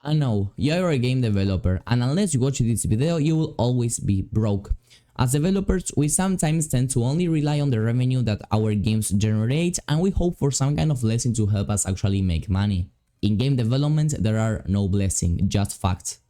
I know, you're a game developer, and unless you watch this video, you will always be broke. As developers, we sometimes tend to only rely on the revenue that our games generate, and we hope for some kind of blessing to help us actually make money. In game development, there are no blessings, just facts.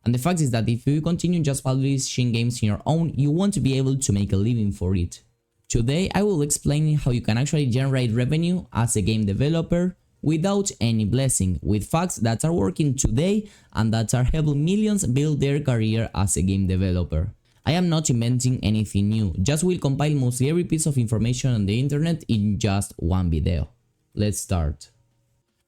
And the fact is that if you continue just publishing games on your own, you won't be able to make a living for it. Today, I will explain how you can actually generate revenue as a game developer without any blessing, with facts that are working today and that are helping millions build their career as a game developer. I am not inventing anything new, just will compile mostly every piece of information on the internet in just one video. Let's start.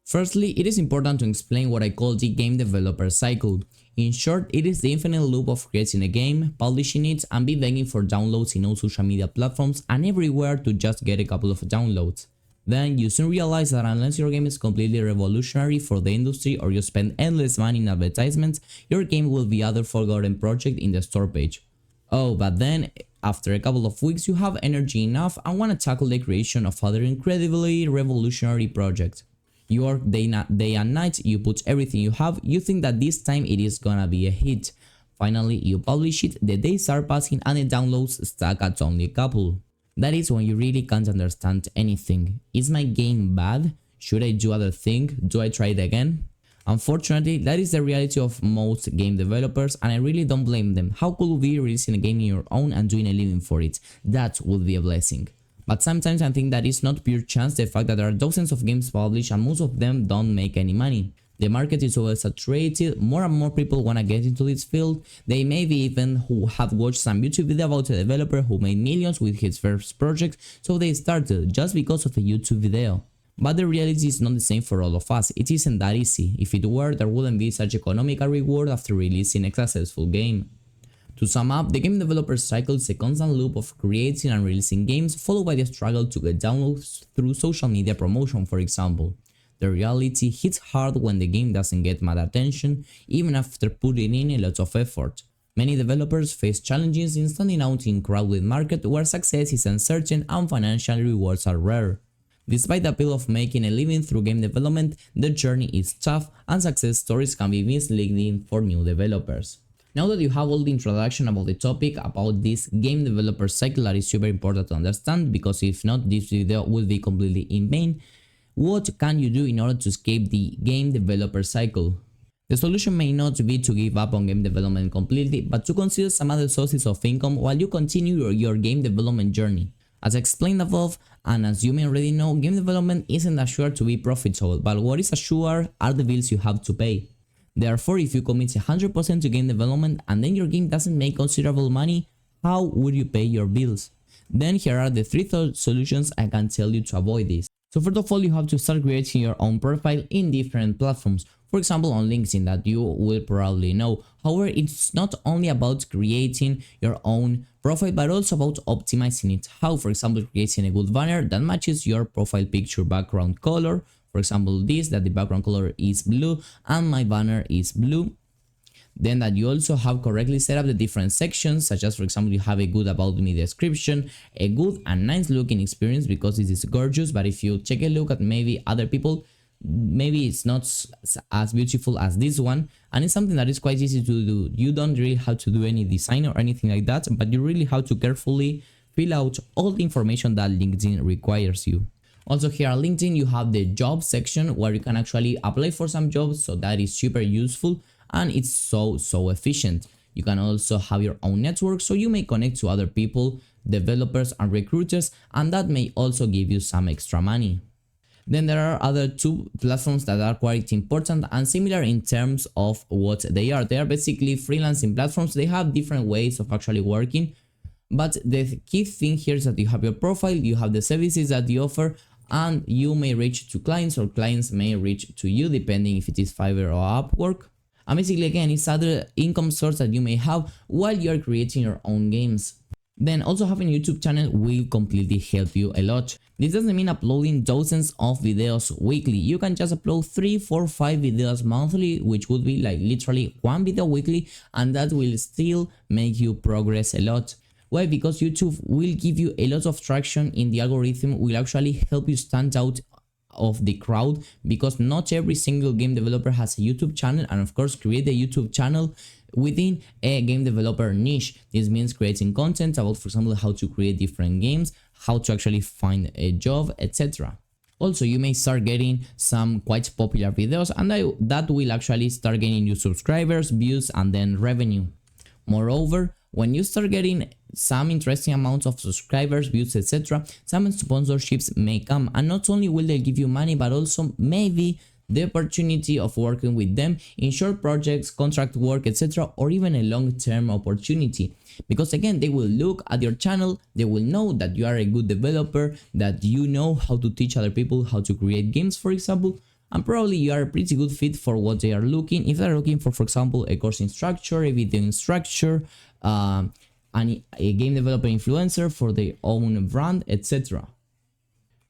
Firstly, it is important to explain what I call the game developer cycle. In short, it is the infinite loop of creating a game, publishing it, and be begging for downloads in all social media platforms and everywhere to just get a couple of downloads. Then you soon realize that unless your game is completely revolutionary for the industry or you spend endless money in advertisements, your game will be other forgotten project in the store page. Oh, but then after a couple of weeks you have energy enough and want to tackle the creation of other incredibly revolutionary project. You work day and night, you put everything you have, you think that this time it is gonna be a hit. Finally, you publish it, the days are passing and the downloads stack at only a couple. That is when you really can't understand anything. Is my game bad? Should I do other thing? Do I try it again? Unfortunately, that is the reality of most game developers and I really don't blame them. How could you be releasing a game on your own and doing a living for it? That would be a blessing. But sometimes I think that it's not pure chance, the fact that there are dozens of games published and most of them don't make any money. The market is oversaturated, more and more people wanna get into this field, they maybe even who have watched some YouTube video about a developer who made millions with his first project, so they started just because of a YouTube video. But the reality is not the same for all of us, it isn't that easy. If it were, there wouldn't be such economical reward after releasing a successful game. To sum up, the game developer cycle is a constant loop of creating and releasing games followed by the struggle to get downloads through social media promotion, for example. The reality hits hard when the game doesn't get much attention, even after putting in a lot of effort. Many developers face challenges in standing out in a crowded market where success is uncertain and financial rewards are rare. Despite the appeal of making a living through game development, the journey is tough and success stories can be misleading for new developers. Now that you have all the introduction about the topic, about this game developer cycle that is super important to understand, because if not, this video would be completely in vain, what can you do in order to escape the game developer cycle? The solution may not be to give up on game development completely, but to consider some other sources of income while you continue your game development journey. As explained above, and as you may already know, game development isn't assured to be profitable, but what is assured are the bills you have to pay. Therefore, if you commit 100% to game development and then your game doesn't make considerable money, how would you pay your bills? Then here are the three solutions I can tell you to avoid this. So first of all, you have to start creating your own profile in different platforms. For example, on LinkedIn that you will probably know. However, it's not only about creating your own profile, but also about optimizing it. How, for example, creating a good banner that matches your profile picture background color. For example, this, that the background color is blue and my banner is blue. Then that you also have correctly set up the different sections, such as for example you have a good about me description, a good and nice looking experience because it is gorgeous, but if you take a look at maybe other people, maybe it's not as beautiful as this one, and it's something that is quite easy to do. You don't really have to do any design or anything like that, but you really have to carefully fill out all the information that LinkedIn requires you. Also here on LinkedIn you have the job section where you can actually apply for some jobs, so that is super useful and it's so efficient. You can also have your own network, so you may connect to other people, developers and recruiters, and that may also give you some extra money. Then there are other two platforms that are quite important and similar in terms of what they are. They are basically freelancing platforms. They have different ways of actually working, but the key thing here is that you have your profile, you have the services that you offer, and you may reach to clients or clients may reach to you depending if it is Fiverr or Upwork. And basically again, it's other income source that you may have while you are creating your own games. Then also having a YouTube channel will completely help you a lot. This doesn't mean uploading dozens of videos weekly. You can just upload 3, 4, 5 videos monthly, which would be like literally one video weekly, and that will still make you progress a lot. Why? Because YouTube will give you a lot of traction in the algorithm, will actually help you stand out of the crowd, because not every single game developer has a YouTube channel, and of course create a YouTube channel within a game developer niche. This means creating content about, for example, how to create different games, how to actually find a job, etc. Also, you may start getting some quite popular videos, and that will actually start getting you subscribers, views, and then revenue. Moreover, when you start getting some interesting amounts of subscribers, views, etc., some sponsorships may come, and not only will they give you money, but also maybe the opportunity of working with them in short projects, contract work, etc., or even a long-term opportunity. Because again, they will look at your channel, they will know that you are a good developer, that you know how to teach other people how to create games, for example, and probably you are a pretty good fit for what they are looking. If they're looking for example, a course instructor, a video instructor, and a game developer influencer for their own brand, etc.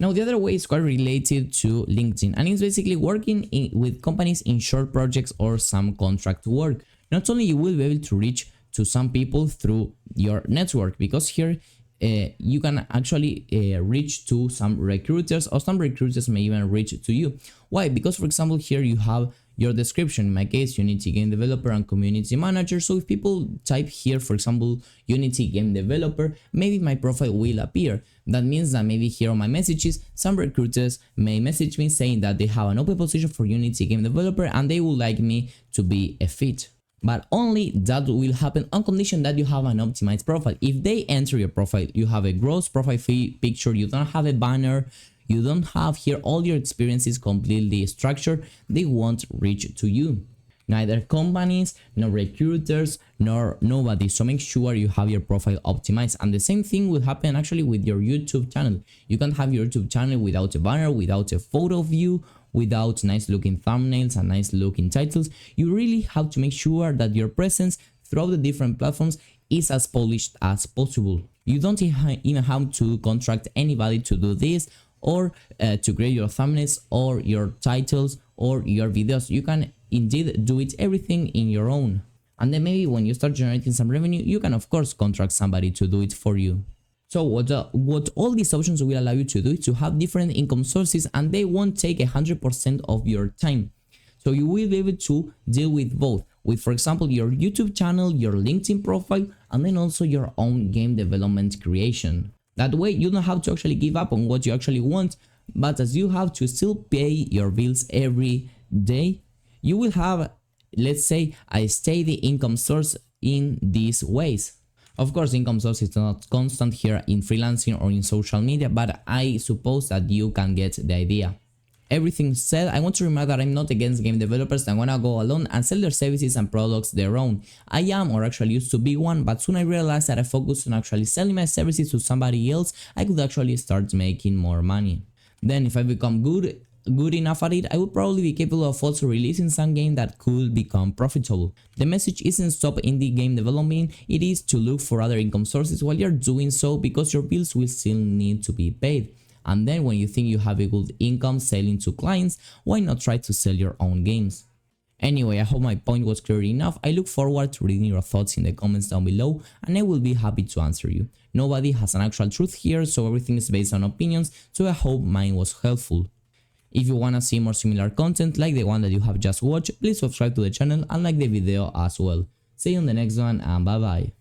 Now, the other way is quite related to LinkedIn, and it's basically working with companies in short projects or some contract work. Not only you will be able to reach to some people through your network, because here you can actually reach to some recruiters, or some recruiters may even reach to you. Why? Because for example, here you have your description. In my case, Unity game developer and community manager. So if people type here, for example, Unity game developer, maybe my profile will appear. That means that maybe here on my messages, some recruiters may message me saying that they have an open position for Unity game developer and they would like me to be a fit. But only that will happen on condition that you have an optimized profile. If they enter your profile, you have a gross profile picture, you don't have a banner, you don't have here all your experiences completely structured, they won't reach to you. Neither companies, no recruiters, nor nobody. So make sure you have your profile optimized. And the same thing will happen actually with your YouTube channel. You can have your YouTube channel without a banner, without a photo of you, without nice looking thumbnails and nice looking titles. You really have to make sure that your presence throughout the different platforms is as polished as possible. You don't even have to contract anybody to do this, or to create your thumbnails or your titles or your videos. You can indeed do it everything in your own. And then maybe when you start generating some revenue, you can of course contract somebody to do it for you. So what all these options will allow you to do is to have different income sources, and they won't take 100% of your time. So you will be able to deal with both, with for example your YouTube channel, your LinkedIn profile, and then also your own game development creation. That way you don't have to actually give up on what you actually want, but as you have to still pay your bills every day, you will have, let's say, a steady income source in these ways. Of course, income source is not constant here in freelancing or in social media, but I suppose that you can get the idea. Everything said, I want to remind that I'm not against game developers that wanna go alone and sell their services and products their own. I am, or actually used to be one, but soon I realized that I focused on actually selling my services to somebody else, I could actually start making more money. Then if I become good enough at it, I would probably be capable of also releasing some game that could become profitable. The message isn't stop indie game development, it is to look for other income sources while you're doing so, because your bills will still need to be paid. And then when you think you have a good income selling to clients, why not try to sell your own games? Anyway, I hope my point was clear enough. I look forward to reading your thoughts in the comments down below, and I will be happy to answer you. Nobody has an actual truth here, so everything is based on opinions, so I hope mine was helpful. If you wanna see more similar content like the one that you have just watched, please subscribe to the channel and like the video as well. See you on the next one, and bye bye.